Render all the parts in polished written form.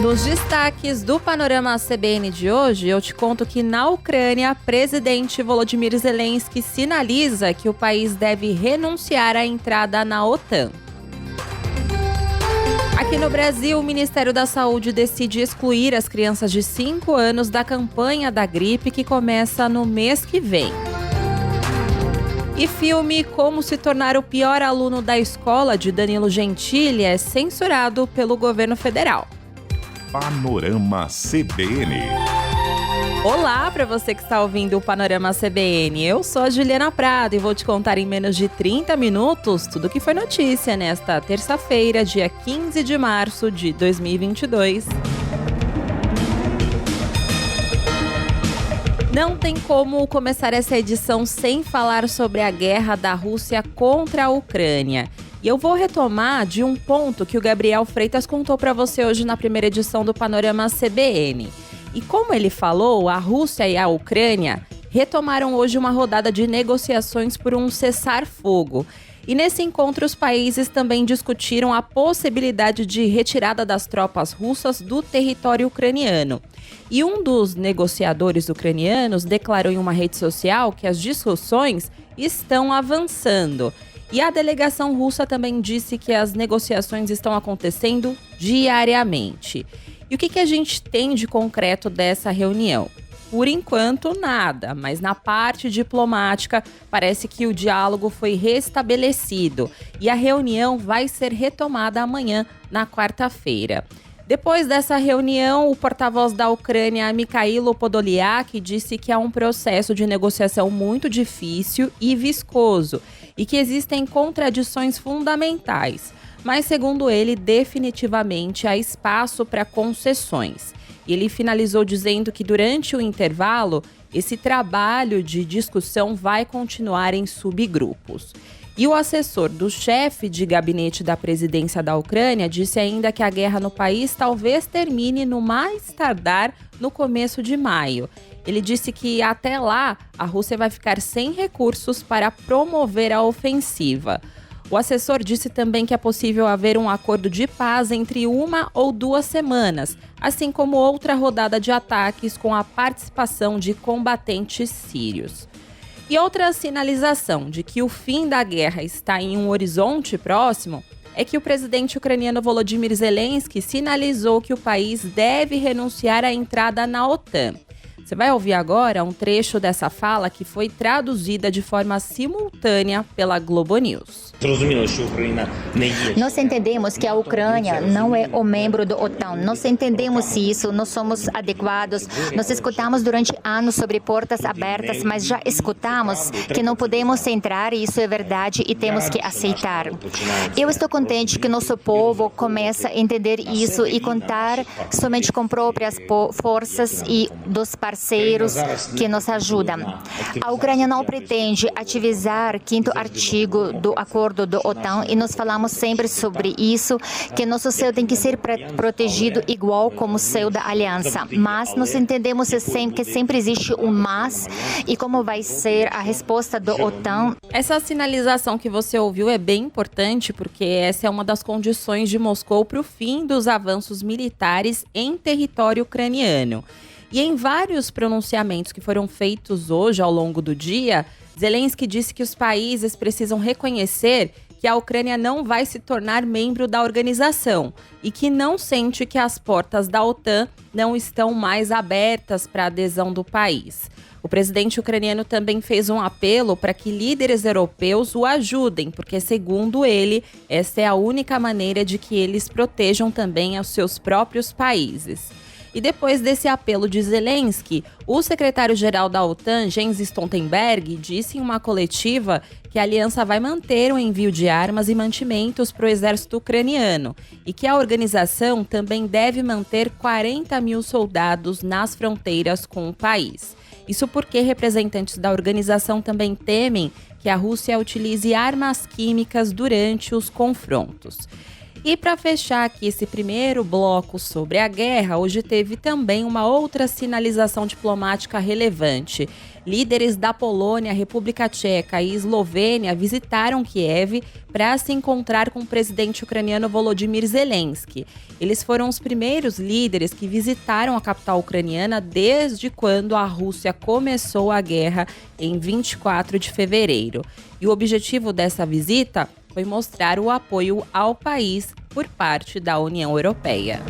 Nos destaques do Panorama CBN de hoje, eu te conto que na Ucrânia, presidente Volodymyr Zelensky sinaliza que o país deve renunciar à entrada na OTAN. Aqui no Brasil, o Ministério da Saúde decide excluir as crianças de 5 anos da campanha da gripe que começa no mês que vem. E filme Como se tornar o pior aluno da escola, de Danilo Gentili, é censurado pelo governo federal. Panorama CBN. Olá para você que está ouvindo o Panorama CBN. Eu sou a Juliana Prado e vou te contar em menos de 30 minutos tudo o que foi notícia nesta terça-feira, dia 15 de março de 2022. Não tem como começar essa edição sem falar sobre a guerra da Rússia contra a Ucrânia. E eu vou retomar de um ponto que o Gabriel Freitas contou para você hoje na primeira edição do Panorama CBN. E como ele falou, a Rússia e a Ucrânia retomaram hoje uma rodada de negociações por um cessar-fogo. E nesse encontro, os países também discutiram a possibilidade de retirada das tropas russas do território ucraniano. E um dos negociadores ucranianos declarou em uma rede social que as discussões estão avançando. E a delegação russa também disse que as negociações estão acontecendo diariamente. E o que a gente tem de concreto dessa reunião? Por enquanto, nada, mas na parte diplomática parece que o diálogo foi restabelecido e a reunião vai ser retomada amanhã, na quarta-feira. Depois dessa reunião, o porta-voz da Ucrânia, Mikhailo Podolyak, disse que é um processo de negociação muito difícil e viscoso e que existem contradições fundamentais, mas, segundo ele, definitivamente há espaço para concessões. E ele finalizou dizendo que durante o intervalo, esse trabalho de discussão vai continuar em subgrupos. E o assessor do chefe de gabinete da presidência da Ucrânia disse ainda que a guerra no país talvez termine no mais tardar no começo de maio. Ele disse que até lá a Rússia vai ficar sem recursos para promover a ofensiva. O assessor disse também que é possível haver um acordo de paz entre 1 ou 2 semanas, assim como outra rodada de ataques com a participação de combatentes sírios. E outra sinalização de que o fim da guerra está em um horizonte próximo é que o presidente ucraniano Volodymyr Zelensky sinalizou que o país deve renunciar à entrada na OTAN. Você vai ouvir agora um trecho dessa fala que foi traduzida de forma simultânea pela Globo News. Nós entendemos que a Ucrânia não é o membro da OTAN. Nós entendemos isso, nós somos adequados. Nós escutamos durante anos sobre portas abertas, mas já escutamos que não podemos entrar, e isso é verdade e temos que aceitar. Eu estou contente que nosso povo começa a entender isso e contar somente com próprias forças e dos parceiros que nos ajudam. A Ucrânia não pretende ativizar o 5º artigo do acordo da OTAN e nós falamos sempre sobre isso, que nosso céu tem que ser protegido igual como o céu da aliança. Mas nós entendemos que sempre existe um mas e como vai ser a resposta da OTAN. Essa sinalização que você ouviu é bem importante porque essa é uma das condições de Moscou para o fim dos avanços militares em território ucraniano. E em vários pronunciamentos que foram feitos hoje ao longo do dia, Zelensky disse que os países precisam reconhecer que a Ucrânia não vai se tornar membro da organização e que não sente que as portas da OTAN não estão mais abertas para a adesão do país. O presidente ucraniano também fez um apelo para que líderes europeus o ajudem, porque, segundo ele, essa é a única maneira de que eles protejam também os seus próprios países. E depois desse apelo de Zelensky, o secretário-geral da OTAN, Jens Stoltenberg, disse em uma coletiva que a aliança vai manter o envio de armas e mantimentos para o exército ucraniano e que a organização também deve manter 40 mil soldados nas fronteiras com o país. Isso porque representantes da organização também temem que a Rússia utilize armas químicas durante os confrontos. E para fechar aqui esse primeiro bloco sobre a guerra, hoje teve também uma outra sinalização diplomática relevante. líderes da Polônia, República Tcheca e Eslovênia visitaram Kiev para se encontrar com o presidente ucraniano Volodymyr Zelensky. Eles foram os primeiros líderes que visitaram a capital ucraniana desde quando a Rússia começou a guerra em 24 de fevereiro. E o objetivo dessa visita foi mostrar o apoio ao país por parte da União Europeia.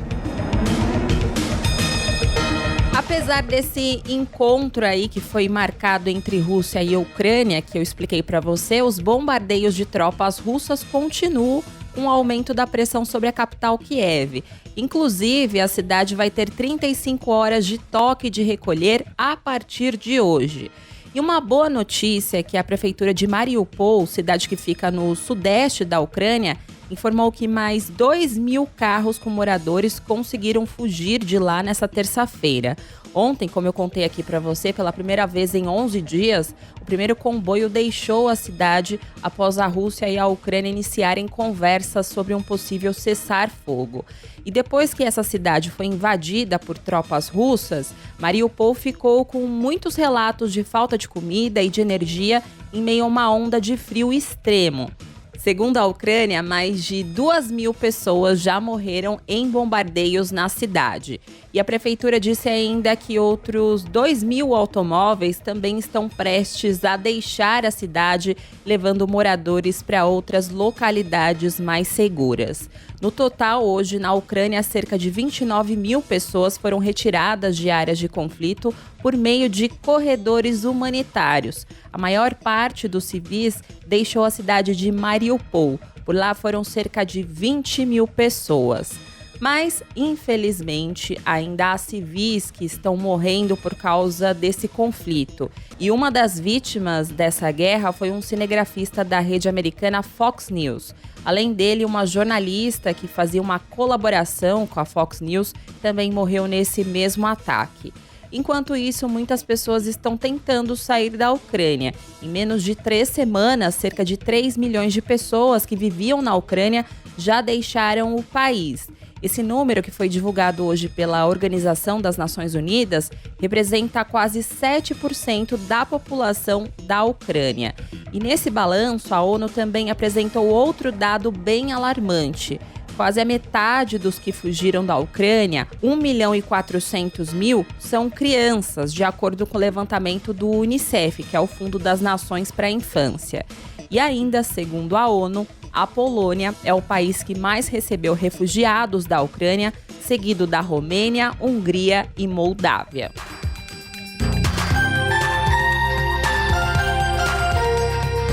Apesar desse encontro aí que foi marcado entre Rússia e Ucrânia, que eu expliquei para você, os bombardeios de tropas russas continuam com o aumento da pressão sobre a capital Kiev. Inclusive, a cidade vai ter 35 horas de toque de recolher a partir de hoje. E uma boa notícia é que a prefeitura de Mariupol, cidade que fica no sudeste da Ucrânia, informou que mais 2.000 carros com moradores conseguiram fugir de lá nessa terça-feira. Ontem, como eu contei aqui para você, pela primeira vez em 11 dias, o primeiro comboio deixou a cidade após a Rússia e a Ucrânia iniciarem conversas sobre um possível cessar-fogo. E depois que essa cidade foi invadida por tropas russas, Mariupol ficou com muitos relatos de falta de comida e de energia em meio a uma onda de frio extremo. Segundo a Ucrânia, mais de 2.000 pessoas já morreram em bombardeios na cidade. E a prefeitura disse ainda que outros 2.000 automóveis também estão prestes a deixar a cidade, levando moradores para outras localidades mais seguras. No total, hoje, na Ucrânia, cerca de 29.000 pessoas foram retiradas de áreas de conflito por meio de corredores humanitários. A maior parte dos civis deixou a cidade de Mariupol. Por lá foram cerca de 20.000 pessoas. Mas, infelizmente, ainda há civis que estão morrendo por causa desse conflito. E uma das vítimas dessa guerra foi um cinegrafista da rede americana Fox News. Além dele, uma jornalista que fazia uma colaboração com a Fox News também morreu nesse mesmo ataque. Enquanto isso, muitas pessoas estão tentando sair da Ucrânia. Em menos de 3 semanas, cerca de 3 milhões de pessoas que viviam na Ucrânia já deixaram o país. Esse número, que foi divulgado hoje pela Organização das Nações Unidas, representa quase 7% da população da Ucrânia. E nesse balanço, a ONU também apresentou outro dado bem alarmante. Quase a metade dos que fugiram da Ucrânia, 1.400.000, são crianças, de acordo com o levantamento do Unicef, que é o Fundo das Nações para a Infância. E ainda, segundo a ONU, a Polônia é o país que mais recebeu refugiados da Ucrânia, seguido da Romênia, Hungria e Moldávia.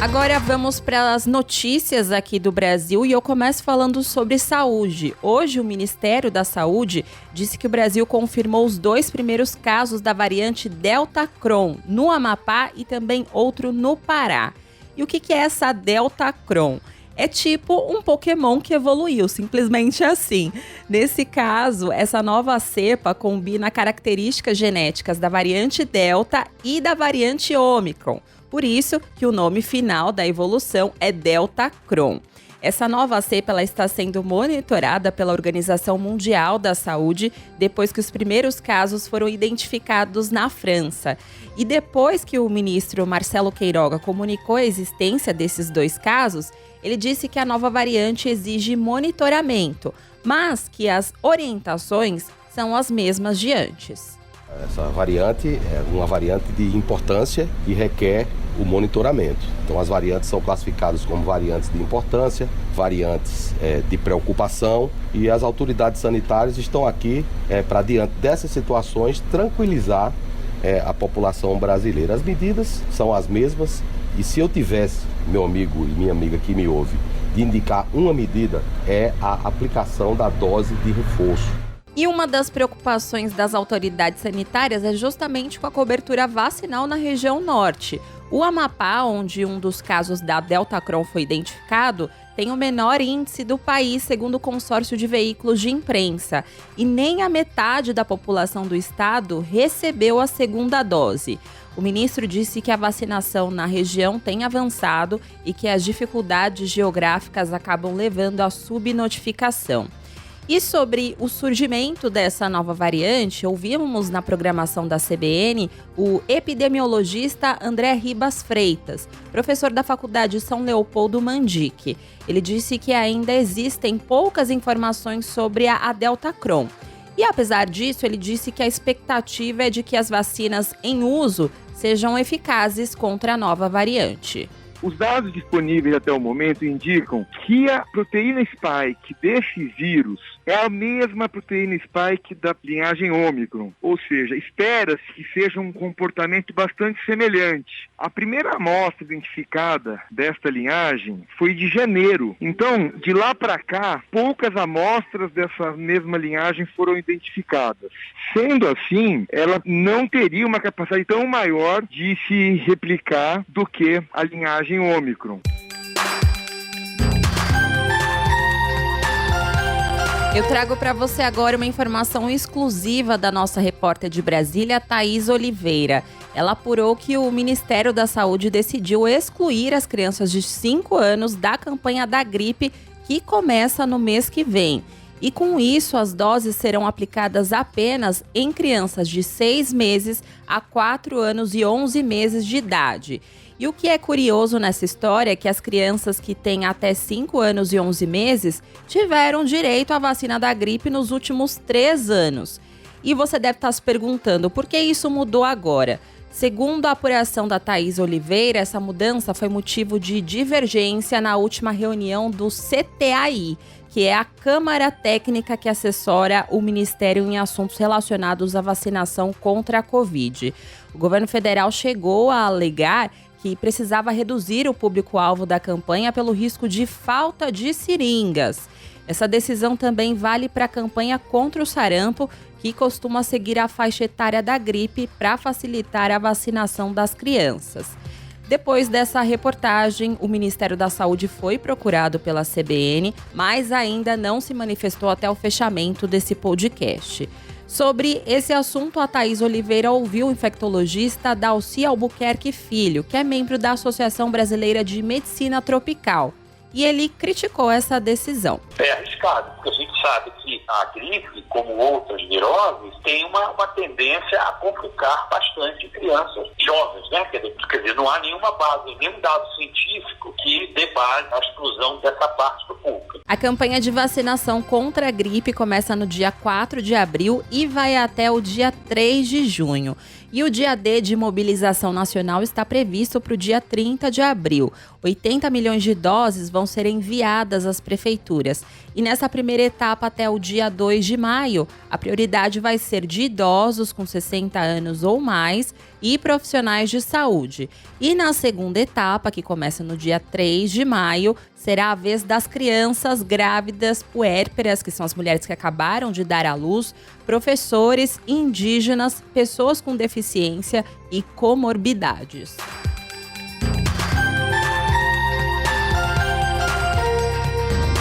Agora vamos para as notícias aqui do Brasil e eu começo falando sobre saúde. Hoje o Ministério da Saúde disse que o Brasil confirmou os 2 primeiros casos da variante Delta Cron no Amapá e também outro no Pará. E o que é essa Delta Cron? É tipo um Pokémon que evoluiu, simplesmente assim. Nesse caso, essa nova cepa combina características genéticas da variante Delta e da variante Ômicron. Por isso que o nome final da evolução é Delta Cron. Essa nova cepa ela está sendo monitorada pela Organização Mundial da Saúde depois que os primeiros casos foram identificados na França. E depois que o ministro Marcelo Queiroga comunicou a existência desses 2 casos, ele disse que a nova variante exige monitoramento, mas que as orientações são as mesmas de antes. Essa variante é uma variante de importância e requer o monitoramento. Então, as variantes são classificadas como variantes de importância, variantes de preocupação, e as autoridades sanitárias estão aqui para, diante dessas situações, tranquilizar a população brasileira. As medidas são as mesmas e se eu tivesse, meu amigo e minha amiga que me ouve, de indicar uma medida, é a aplicação da dose de reforço. E uma das preocupações das autoridades sanitárias é justamente com a cobertura vacinal na região norte. O Amapá, onde um dos casos da Delta Cron foi identificado, tem o menor índice do país, segundo o consórcio de veículos de imprensa. E nem a metade da população do estado recebeu a segunda dose. O ministro disse que a vacinação na região tem avançado e que as dificuldades geográficas acabam levando à subnotificação. E sobre o surgimento dessa nova variante, ouvimos na programação da CBN o epidemiologista André Ribas Freitas, professor da Faculdade São Leopoldo Mandic. Ele disse que ainda existem poucas informações sobre a Delta Cron. E apesar disso, ele disse que a expectativa é de que as vacinas em uso sejam eficazes contra a nova variante. Os dados disponíveis até o momento indicam que a proteína spike desse vírus é a mesma proteína spike da linhagem Ômicron, ou seja, espera-se que seja um comportamento bastante semelhante. A primeira amostra identificada desta linhagem foi de janeiro, então de lá para cá, poucas amostras dessa mesma linhagem foram identificadas. Sendo assim, ela não teria uma capacidade tão maior de se replicar do que a linhagem Ômicron. Eu trago para você agora uma informação exclusiva da nossa repórter de Brasília, Thaís Oliveira. Ela apurou que o Ministério da Saúde decidiu excluir as crianças de 5 anos da campanha da gripe, que começa no mês que vem. E com isso, as doses serão aplicadas apenas em crianças de 6 meses a 4 anos e 11 meses de idade. E o que é curioso nessa história é que as crianças que têm até 5 anos e 11 meses tiveram direito à vacina da gripe nos últimos 3 anos. E você deve estar se perguntando por que isso mudou agora. Segundo a apuração da Thaís Oliveira, essa mudança foi motivo de divergência na última reunião do CTAI, que é a Câmara Técnica que assessora o Ministério em assuntos relacionados à vacinação contra a Covid. O governo federal chegou a alegar que precisava reduzir o público-alvo da campanha pelo risco de falta de seringas. Essa decisão também vale para a campanha contra o sarampo, que costuma seguir a faixa etária da gripe para facilitar a vacinação das crianças. Depois dessa reportagem, o Ministério da Saúde foi procurado pela CBN, mas ainda não se manifestou até o fechamento desse podcast. Sobre esse assunto, a Thaís Oliveira ouviu o infectologista Dalci Albuquerque Filho, que é membro da Associação Brasileira de Medicina Tropical. E ele criticou essa decisão. É arriscado, porque a gente sabe que a gripe, como outras viroses, tem uma tendência a complicar bastante crianças jovens, né? Quer dizer, não há nenhuma base, nenhum dado científico que dê base à exclusão dessa parte do público. A campanha de vacinação contra a gripe começa no dia 4 de abril e vai até o dia 3 de junho. E o dia D de mobilização nacional está previsto para o dia 30 de abril. 80 milhões de doses vão ser enviadas às prefeituras. E nessa primeira etapa, até o dia 2 de maio, a prioridade vai ser de idosos com 60 anos ou mais e profissionais de saúde. E na segunda etapa, que começa no dia 3 de maio, será a vez das crianças grávidas puérperas, que são as mulheres que acabaram de dar à luz, professores, indígenas, pessoas com deficiência e comorbidades.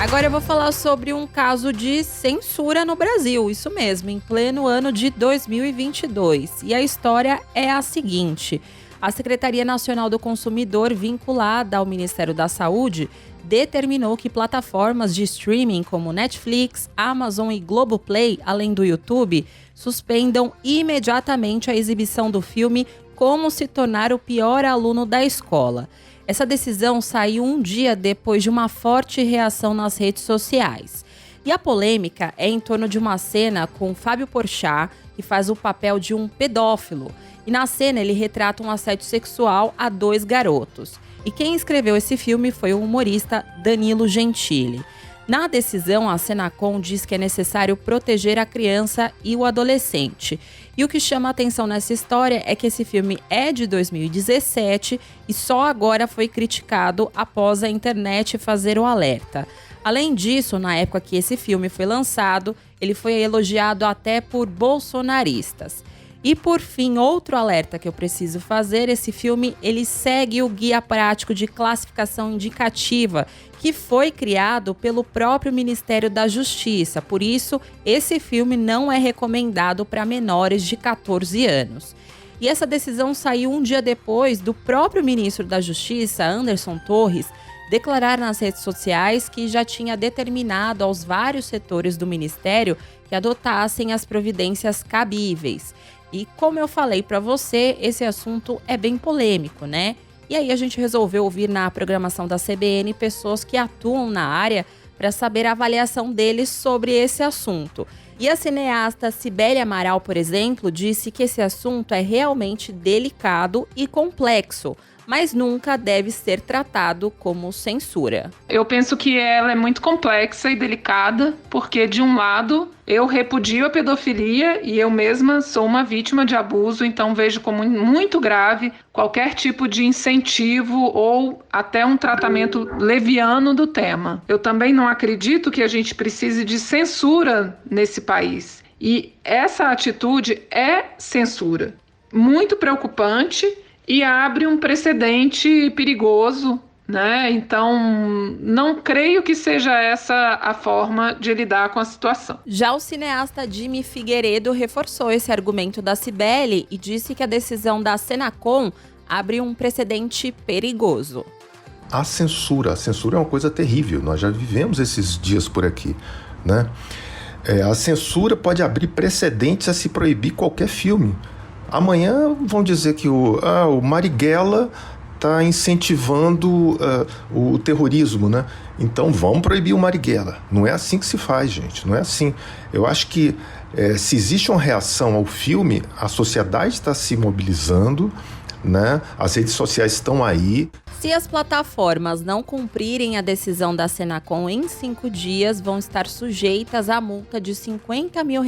Agora eu vou falar sobre um caso de censura no Brasil, isso mesmo, em pleno ano de 2022. E a história é a seguinte: a Secretaria Nacional do Consumidor, vinculada ao Ministério da Saúde, determinou que plataformas de streaming como Netflix, Amazon e Globoplay, além do YouTube, suspendam imediatamente a exibição do filme Como se tornar o pior aluno da escola. Essa decisão saiu um dia depois de uma forte reação nas redes sociais. E a polêmica é em torno de uma cena com Fábio Porchat, que faz o papel de um pedófilo. E na cena ele retrata um assédio sexual a 2 garotos. E quem escreveu esse filme foi o humorista Danilo Gentili. Na decisão, a Senacom diz que é necessário proteger a criança e o adolescente. E o que chama a atenção nessa história é que esse filme é de 2017 e só agora foi criticado após a internet fazer o alerta. Além disso, na época que esse filme foi lançado, ele foi elogiado até por bolsonaristas. E por fim, outro alerta que eu preciso fazer, esse filme ele segue o Guia Prático de Classificação Indicativa, que foi criado pelo próprio Ministério da Justiça. Por isso, esse filme não é recomendado para menores de 14 anos. E essa decisão saiu um dia depois do próprio ministro da Justiça, Anderson Torres, declarar nas redes sociais que já tinha determinado aos vários setores do Ministério que adotassem as providências cabíveis. E como eu falei para você, esse assunto é bem polêmico, né? E aí a gente resolveu ouvir na programação da CBN pessoas que atuam na área para saber a avaliação deles sobre esse assunto. E a cineasta Cibele Amaral, por exemplo, disse que esse assunto é realmente delicado e complexo, mas nunca deve ser tratado como censura. Eu penso que ela é muito complexa e delicada, porque de um lado eu repudio a pedofilia e eu mesma sou uma vítima de abuso, então vejo como muito grave qualquer tipo de incentivo ou até um tratamento leviano do tema. Eu também não acredito que a gente precise de censura nesse país. E essa atitude é censura. Muito preocupante e abre um precedente perigoso, né? Então, não creio que seja essa a forma de lidar com a situação. Já o cineasta Jimmy Figueiredo reforçou esse argumento da Cibele e disse que a decisão da Senacom abre um precedente perigoso. A censura é uma coisa terrível, nós já vivemos esses dias por aqui, né? A censura pode abrir precedentes a se proibir qualquer filme. Amanhã vão dizer que o Marighella está incentivando o terrorismo, né? Então vamos proibir o Marighella. Não é assim que se faz, gente, não é assim. Eu acho que se existe uma reação ao filme, a sociedade está se mobilizando, né? As redes sociais estão aí. Se as plataformas não cumprirem a decisão da Senacom em 5 dias, vão estar sujeitas a multa de R$50 mil,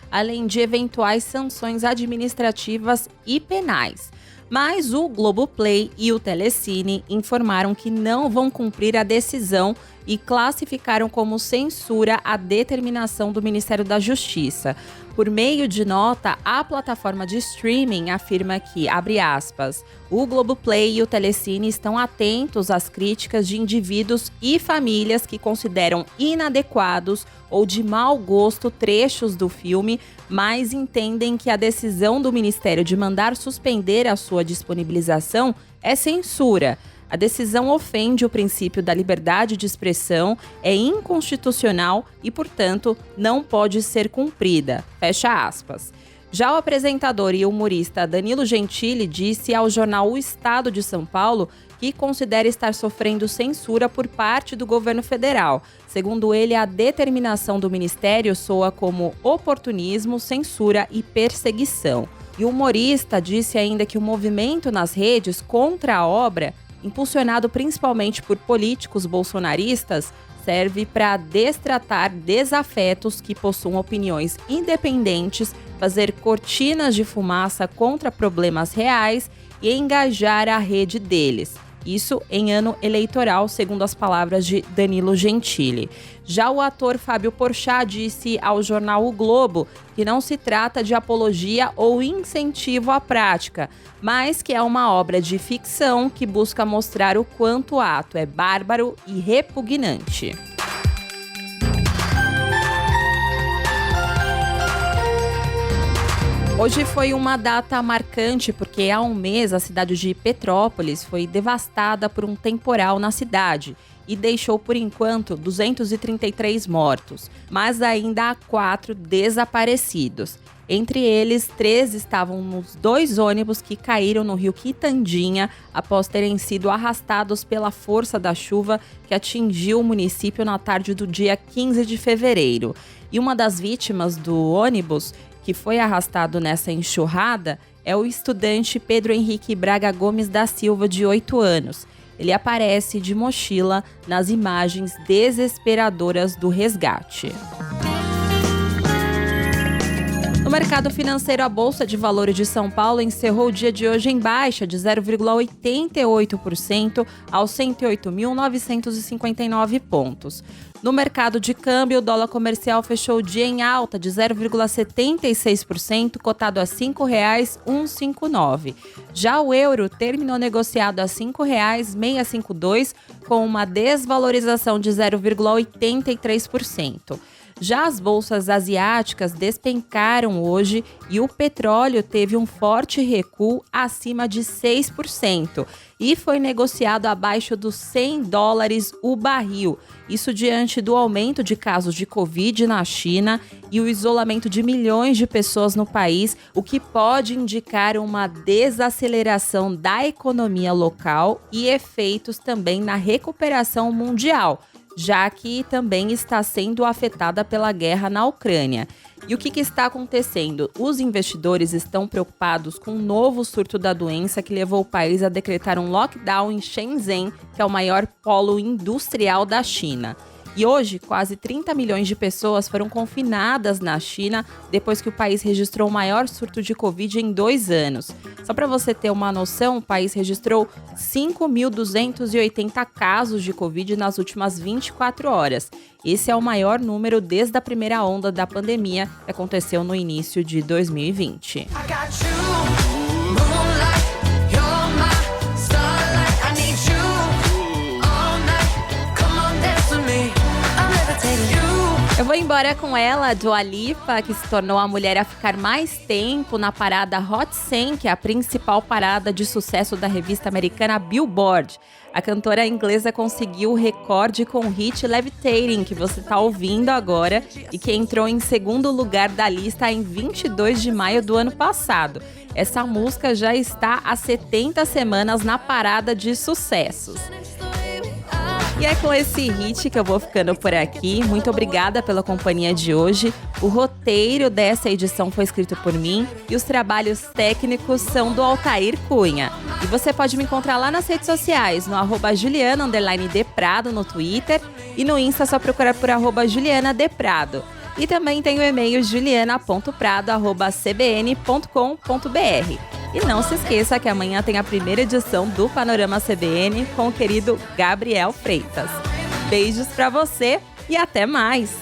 além de eventuais sanções administrativas e penais. Mas o Globoplay e o Telecine informaram que não vão cumprir a decisão e classificaram como censura a determinação do Ministério da Justiça. Por meio de nota, a plataforma de streaming afirma que, abre aspas, o Globoplay e o Telecine estão atentos às críticas de indivíduos e famílias que consideram inadequados ou de mau gosto trechos do filme, mas entendem que a decisão do Ministério de mandar suspender a sua disponibilização é censura. A decisão ofende o princípio da liberdade de expressão, é inconstitucional e, portanto, não pode ser cumprida. Fecha aspas. Já o apresentador e humorista Danilo Gentili disse ao jornal O Estado de São Paulo que considera estar sofrendo censura por parte do governo federal. Segundo ele, a determinação do ministério soa como oportunismo, censura e perseguição. E o humorista disse ainda que o movimento nas redes contra a obra, impulsionado principalmente por políticos bolsonaristas, serve para destratar desafetos que possuam opiniões independentes, fazer cortinas de fumaça contra problemas reais e engajar a rede deles. Isso em ano eleitoral, segundo as palavras de Danilo Gentili. Já o ator Fábio Porchat disse ao jornal O Globo que não se trata de apologia ou incentivo à prática, mas que é uma obra de ficção que busca mostrar o quanto o ato é bárbaro e repugnante. Hoje foi uma data marcante porque há um mês a cidade de Petrópolis foi devastada por um temporal na cidade e deixou, por enquanto, 233 mortos, mas ainda há 4 desaparecidos. Entre eles, 3 estavam nos 2 ônibus que caíram no rio Quitandinha após terem sido arrastados pela força da chuva que atingiu o município na tarde do dia 15 de fevereiro. E uma das vítimas do ônibus que foi arrastado nessa enxurrada é o estudante Pedro Henrique Braga Gomes da Silva, de 8 anos. Ele aparece de mochila nas imagens desesperadoras do resgate. No mercado financeiro, a Bolsa de Valores de São Paulo encerrou o dia de hoje em baixa de 0,88% aos 108.959 pontos. No mercado de câmbio, o dólar comercial fechou o dia em alta de 0,76%, cotado a R$ 5,159. Já o euro terminou negociado a R$ 5,652, com uma desvalorização de 0,83%. Já as bolsas asiáticas despencaram hoje e o petróleo teve um forte recuo acima de 6%. e foi negociado abaixo dos $100 o barril. Isso diante do aumento de casos de Covid na China e o isolamento de milhões de pessoas no país, o que pode indicar uma desaceleração da economia local e efeitos também na recuperação mundial, já que também está sendo afetada pela guerra na Ucrânia. E o que está acontecendo? Os investidores estão preocupados com o novo surto da doença que levou o país a decretar um lockdown em Shenzhen, que é o maior polo industrial da China. E hoje, quase 30 milhões de pessoas foram confinadas na China depois que o país registrou o maior surto de Covid em 2 anos. Só para você ter uma noção, o país registrou 5.280 casos de Covid nas últimas 24 horas. Esse é o maior número desde a primeira onda da pandemia, que aconteceu no início de 2020. Eu vou embora com ela, Dua Lipa, que se tornou a mulher a ficar mais tempo na parada Hot 100, que é a principal parada de sucesso da revista americana Billboard. A cantora inglesa conseguiu o recorde com o hit Levitating, que você está ouvindo agora, e que entrou em segundo lugar da lista em 22 de maio do ano passado. Essa música já está há 70 semanas na parada de sucessos. E é com esse hit que eu vou ficando por aqui. Muito obrigada pela companhia de hoje. O roteiro dessa edição foi escrito por mim e os trabalhos técnicos são do Altair Cunha. E você pode me encontrar lá nas redes sociais, no @Juliana_Deprado no Twitter e no Insta só procurar por @JulianaDeprado. E também tem o e-mail juliana.prado@cbn.com.br. E não se esqueça que amanhã tem a primeira edição do Panorama CBN com o querido Gabriel Freitas. Beijos pra você e até mais!